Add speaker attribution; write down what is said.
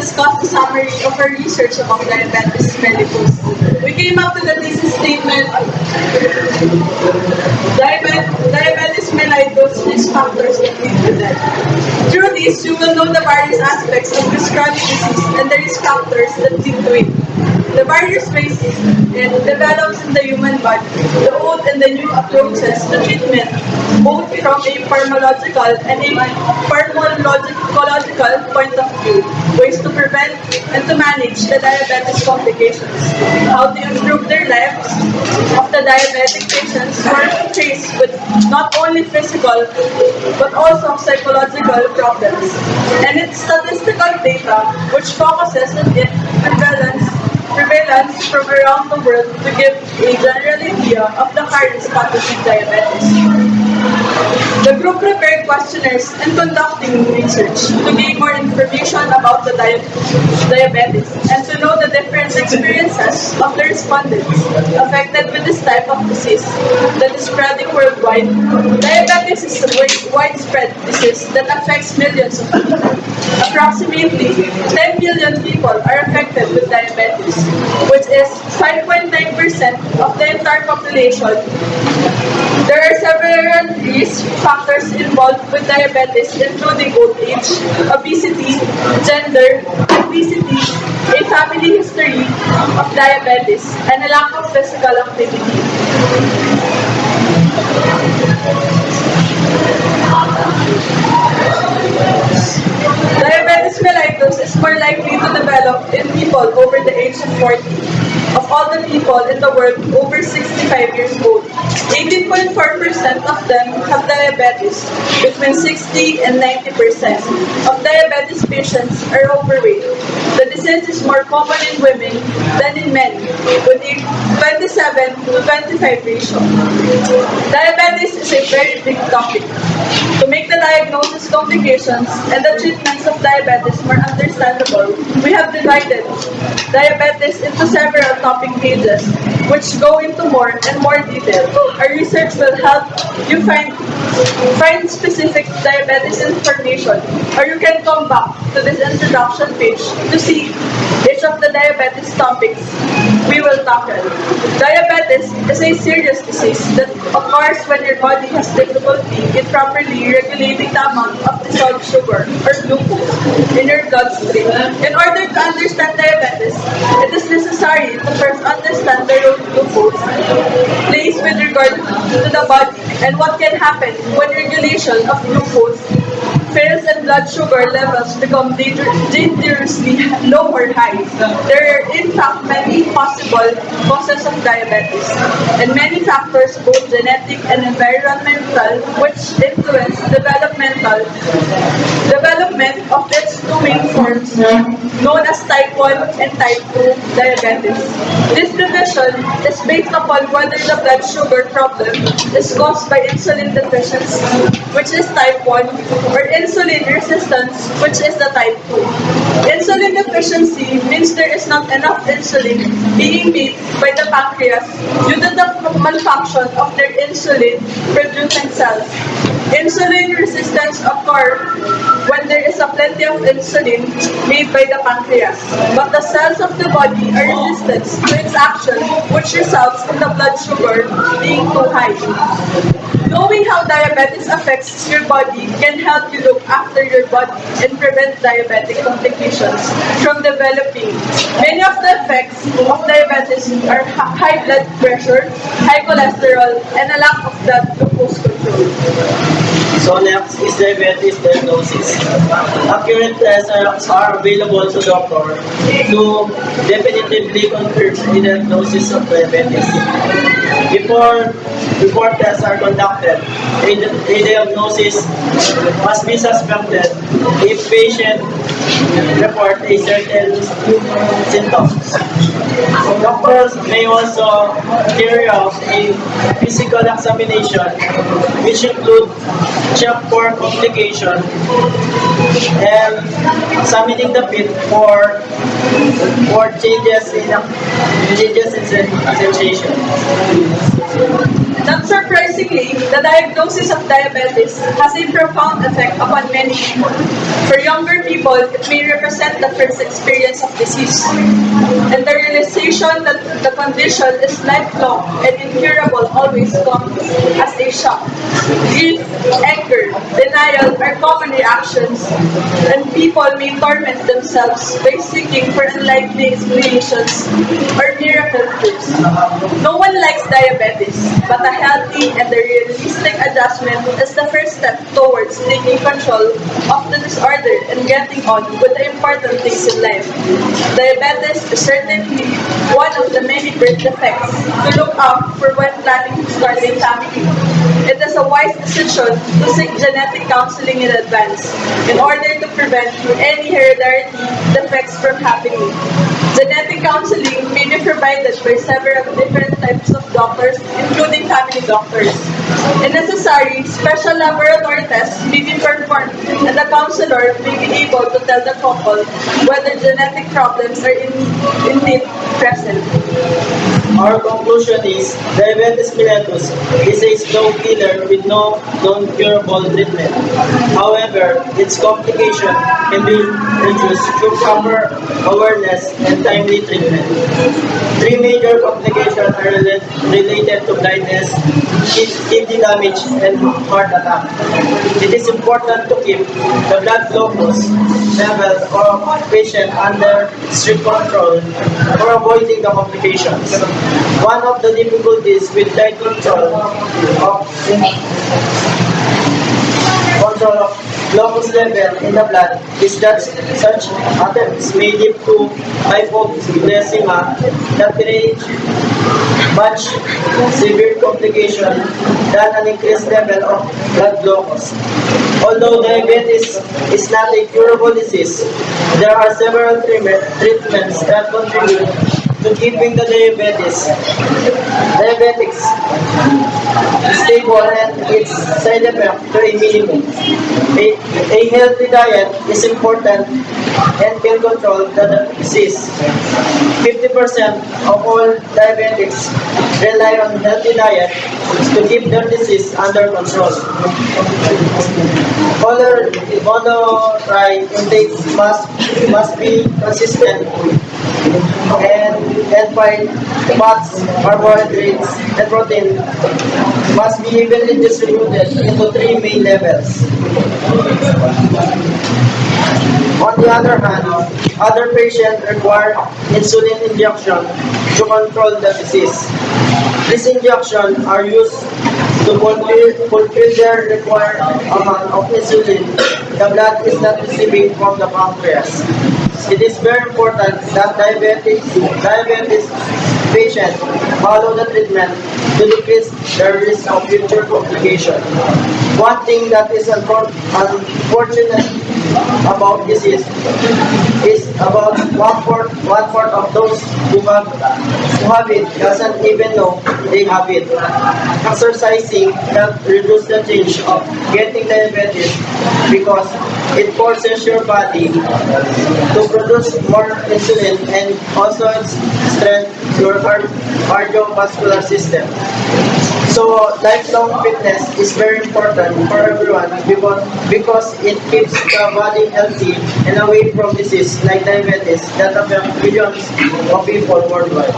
Speaker 1: discuss the summary of our research about diabetes mellitus. We came up with a thesis statement. Diabetes mellitus risk factors that lead to death. Through this, you will know the various aspects of this chronic disease and the risk factors that lead to it. The various ways it develops in the human body, the old and the new approaches to treatment, both from a pharmacological and a pharmacological point of view, ways to prevent and to manage the diabetes complications, how to improve their lives of the diabetic patients who are faced with not only physical but also psychological problems, and its statistical data which focuses on its prevalence from around the world to give a general idea of the current status of diabetes. The group prepared questionnaires and conducting research to gain more information about the diabetes and to know the different experiences of the respondents affected with this type of disease that is spreading worldwide. Diabetes is a widespread disease that affects millions of people. Approximately 10 million people are affected with diabetes, which is 5.9% of the entire population. There are several risk factors involved with diabetes, including old age, obesity, gender, obesity, a family history of diabetes, and a lack of physical activity. Diabetes mellitus is more likely to develop in people over the age of 40. Of all the people in the world over 65 years old, 18.4% of them have diabetes. Between 60 and 90% of diabetes patients are overweight. The disease is more common in women than in men, with a 27 to 25 ratio. Diabetes is a very big topic. To make the diagnosis, complications, and the treatments of diabetes more understandable, we have divided diabetes into several topic pages, which go into more and more detail. Our research will help you find specific diabetes information, or you can come back to this introduction page to see each of the diabetes topics we will tackle. Diabetes is a serious disease that occurs when your body has difficulty in properly regulating the amount of dissolved sugar or glucose in your bloodstream. In order to understand diabetes, it is necessary to first understand the role glucose plays with regard to the body and what can happen when regulation of glucose fails and blood sugar levels become dangerously low or high. There are in fact many possible causes of diabetes and many factors, both genetic and environmental, which influence development of its two main forms known as type 1 and type 2 diabetes. This division is based upon whether the blood sugar problem is caused by insulin deficiency, which is type 1, or insulin resistance, which is the type 2. Insulin deficiency means there is not enough insulin being made by the pancreas due to the malfunction of their insulin-producing cells. Insulin resistance occurs when there is a plenty of insulin made by the pancreas, but the cells of the body are resistant to its action, which results in the blood sugar being too high. Knowing how diabetes affects your body can help you look after your body and prevent diabetic complications from developing. Many of the effects of diabetes are high blood pressure, high cholesterol, and a lack of blood glucose control.
Speaker 2: So next is diabetes diagnosis. Accurate tests are available to doctor to definitively confirm the diagnosis of diabetes. Before tests are conducted, a diagnosis must be suspected if patient report a certain symptoms. Doctors may also carry out a physical examination, which include check for complication and examining the pit for changes in sensation.
Speaker 1: Not surprisingly, the diagnosis of diabetes has a profound effect upon many people. For younger people, it may represent the first experience of disease, and the realization that the condition is lifelong and incurable always comes as a shock. Grief, anger, denial are common reactions, and people may torment themselves by seeking for unlikely explanations or miracle cures. No one likes diabetes, but a healthy and a realistic adjustment is the first step towards taking control of the disorder and getting on with the important things in life. Diabetes is certainly one of the many birth defects to look out for when planning to start a family. It is a wise decision to seek genetic counseling in advance in order to prevent any hereditary defects from happening. Genetic counseling may be provided by several different types of doctors, including family doctors. If necessary, special laboratory tests may be performed, and the counselor may be able to tell the couple whether genetic problems are indeed present.
Speaker 2: Our conclusion is diabetes mellitus is a slow killer with no non-curable treatment. However, its complication can be reduced through proper awareness and timely treatment. Three major complications are related to blindness, kidney damage, and heart attack. It is important to keep the blood glucose level of patient under strict control for avoiding the complications. One of the difficulties with tight control of glucose level in the blood is that such attempts may lead to hypoglycemia that create much severe complication than an increased level of blood glucose. Although diabetes is not a curable disease, there are several treatments that contribute to keeping the diabetics stable and its side effect to a minimum. A healthy diet is important and can control the disease. 50% of all diabetics rely on healthy diet to keep their disease under control. Caloric intake must be consistent and fats, carbohydrates, and protein must be evenly distributed into three main levels. On the other hand, other patients require insulin injection to control the disease. These injections are used to fulfill their required amount of insulin the blood is not receiving from the pancreas. It is very important that diabetes patients follow the treatment to decrease the risk of future complications. One thing that is unfortunate about this is about one fourth of those who have it doesn't even know they have it. Exercising helps reduce the chance of getting diabetes because it forces your body to produce more insulin and also strengthens your cardiovascular system. So lifelong fitness is very important for everyone because it keeps the body healthy and away from disease like diabetes that affect millions of people worldwide.